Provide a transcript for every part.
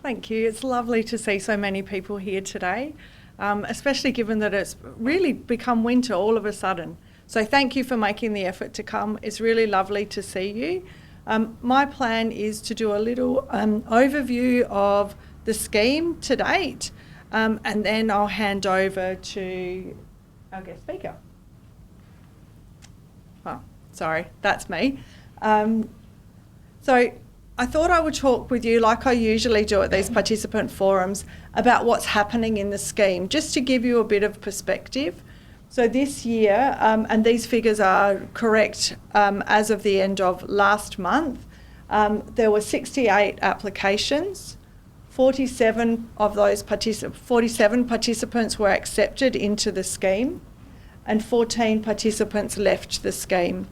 Thank you. It's lovely to see so many people here today, especially given that it's really become winter all of a sudden. So thank you for making the effort to come. It's really lovely to see you. My plan is to do a little overview of the scheme to date, and then I'll hand over to our guest speaker. Oh, sorry, that's me. So I thought I would talk with you, like I usually do at these participant forums, about what's happening in the scheme, just to give you a bit of perspective. So this year, and these figures are correct as of the end of last month, there were 68 applications. 47 of those 47 participants were accepted into the scheme, and 14 participants left the scheme.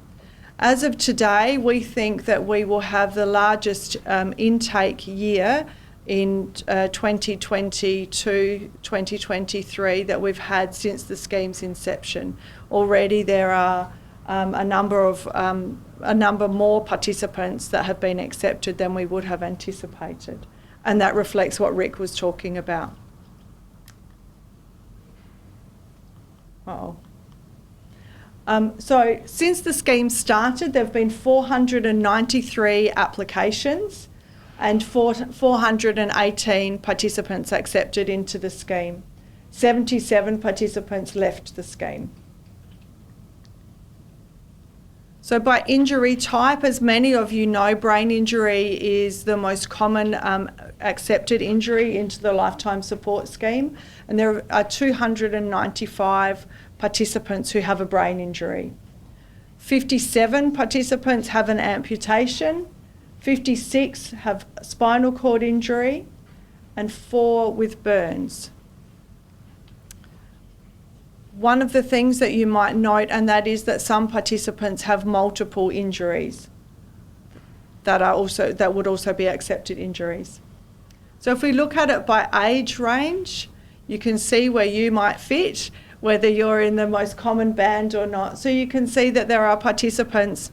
As of today, we think that we will have the largest intake year in 2022-2023 that we've had since the scheme's inception. Already there are a number more participants that have been accepted than we would have anticipated, and that reflects what Rick was talking about. So since the scheme started, there have been 493 applications and 418 participants accepted into the scheme. 77 participants left the scheme. So by injury type, as many of you know, brain injury is the most common accepted injury into the Lifetime Support Scheme, and there are 295 participants who have a brain injury. 57 participants have an amputation, 56 have spinal cord injury, and 4 with burns. One of the things that you might note, and that is that some participants have multiple injuries that would also be accepted injuries. So if we look at it by age range, you can see where you might fit, whether you're in the most common band or not. So you can see that there are participants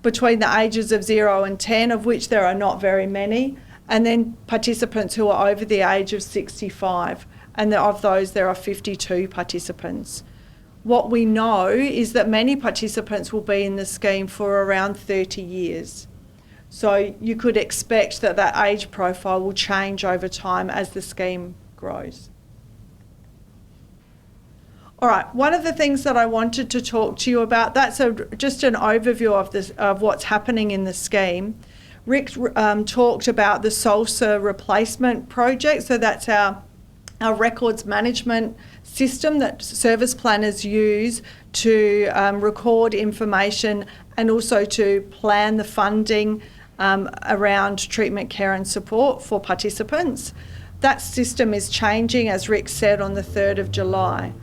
between the ages of 0 and 10, of which there are not very many, and then participants who are over the age of 65. And of those, there are 52 participants. What we know is that many participants will be in the scheme for around 30 years. So you could expect that that age profile will change over time as the scheme grows. All right, one of the things that I wanted to talk to you about, that's just an overview of what's happening in the scheme. Rick talked about the SALSA replacement project, so that's our records management system that service planners use to record information and also to plan the funding around treatment, care and support for participants. That system is changing, as Rick said, on the 3rd of July.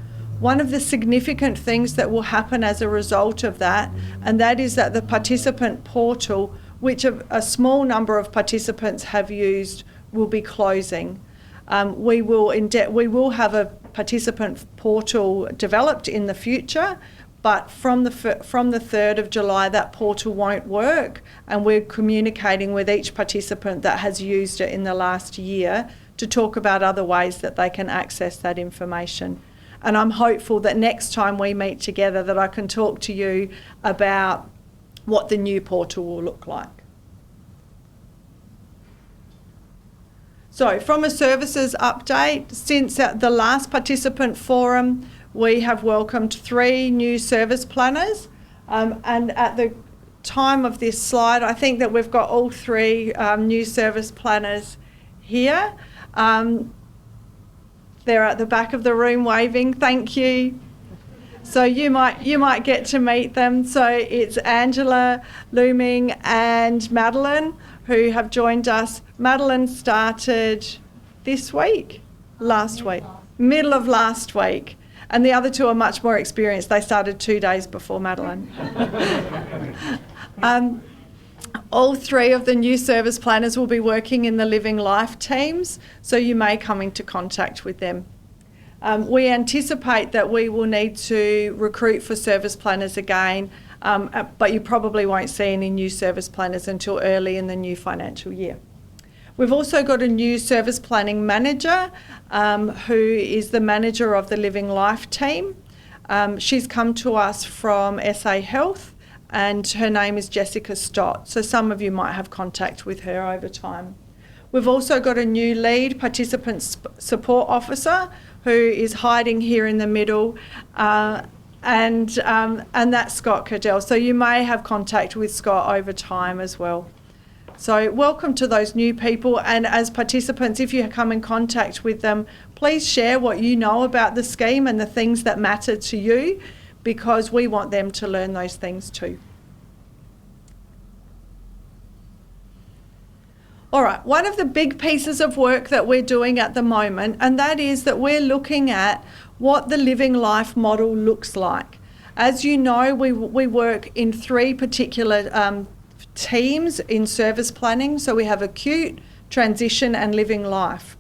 One of the significant things that will happen as a result of that, and that is that the participant portal, which a small number of participants have used, will be closing. We will have a participant portal developed in the future, but from the 3rd of July that portal won't work, and we're communicating with each participant that has used it in the last year to talk about other ways that they can access that information. And I'm hopeful that next time we meet together that I can talk to you about what the new portal will look like. So from a services update, since the last participant forum, we have welcomed 3 new service planners. And at the time of this slide, I think that we've got all 3 new service planners here. They're at the back of the room waving, thank you. So you might get to meet them. So it's Angela, Looming and Madeline who have joined us. Madeline started last week, middle of last week. And the other 2 are much more experienced. They started 2 days before Madeline. All 3 of the new service planners will be working in the Living Life teams, so you may come into contact with them. We anticipate that we will need to recruit for service planners again, but you probably won't see any new service planners until early in the new financial year. We've also got a new service planning manager who is the manager of the Living Life team. She's come to us from SA Health, and her name is Jessica Stott. So some of you might have contact with her over time. We've also got a new lead participant support officer who is hiding here in the middle, and that's Scott Cadell. So you may have contact with Scott over time as well. So welcome to those new people, and as participants, if you come in contact with them, please share what you know about the scheme and the things that matter to you, because we want them to learn those things too. All right, one of the big pieces of work that we're doing at the moment, and that is that we're looking at what the Living Life model looks like. As you know, we work in 3 particular teams in service planning. So we have acute, transition and living life.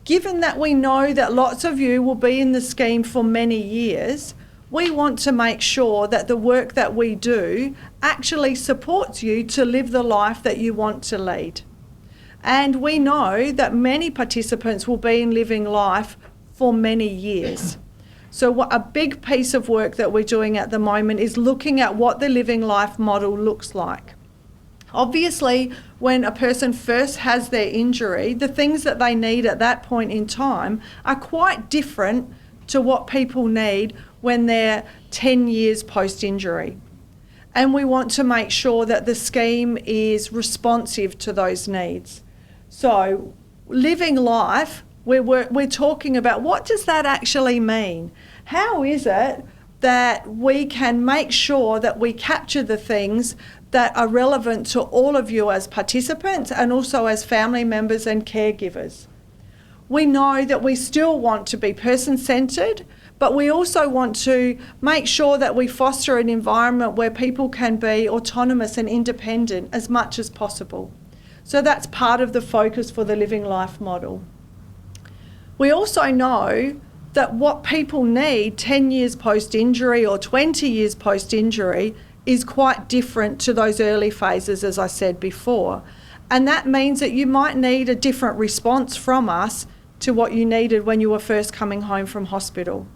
Given that we know that lots of you will be in the scheme for many years, we want to make sure that the work that we do actually supports you to live the life that you want to lead. And we know that many participants will be in Living Life for many years. So a big piece of work that we're doing at the moment is looking at what the Living Life model looks like. Obviously, when a person first has their injury, the things that they need at that point in time are quite different to what people need when they're 10 years post-injury. And we want to make sure that the scheme is responsive to those needs. So, Living Life, we're talking about what does that actually mean? How is it that we can make sure that we capture the things that are relevant to all of you as participants and also as family members and caregivers? We know that we still want to be person-centred, but we also want to make sure that we foster an environment where people can be autonomous and independent as much as possible. So that's part of the focus for the Living Life model. We also know that what people need 10 years post-injury or 20 years post-injury is quite different to those early phases, as I said before. And that means that you might need a different response from us to what you needed when you were first coming home from hospital.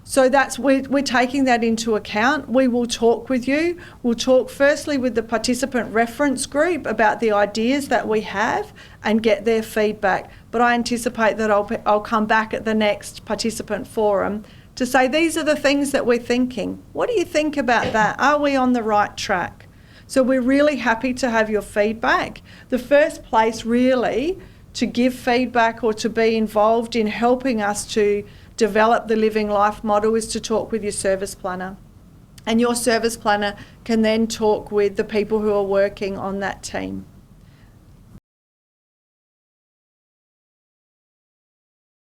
So we're taking that into account. We will talk with you. We'll talk firstly with the participant reference group about the ideas that we have and get their feedback. But I anticipate that I'll come back at the next participant forum to say these are the things that we're thinking. What do you think about that? Are we on the right track? So we're really happy to have your feedback. The first place really to give feedback or to be involved in helping us to develop the Living Life model is to talk with your service planner. And your service planner can then talk with the people who are working on that team.